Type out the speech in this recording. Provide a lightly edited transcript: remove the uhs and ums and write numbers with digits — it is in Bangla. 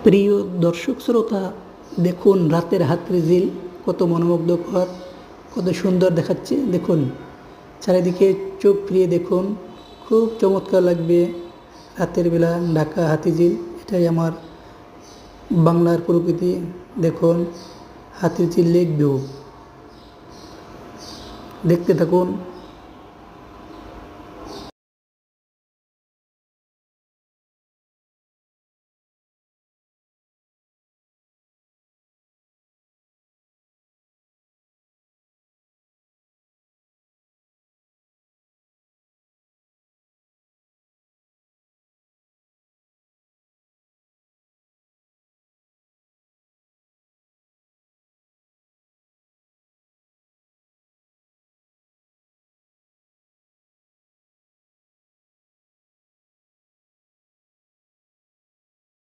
প্রিয় দর্শক শ্রোতা, দেখুন রাতের হাতড়ে কত মনোমুগ্ধকর, কত সুন্দর দেখাচ্ছে। দেখুন চারিদিকে চোখ ফিরিয়ে দেখুন, খুব চমৎকার লাগবে রাতের বেলা ঢাকা হাতিঝিল। এটাই আমার বাংলার প্রকৃতি। দেখুন হাতিঝিল লেক ভিউ, দেখতে থাকুন।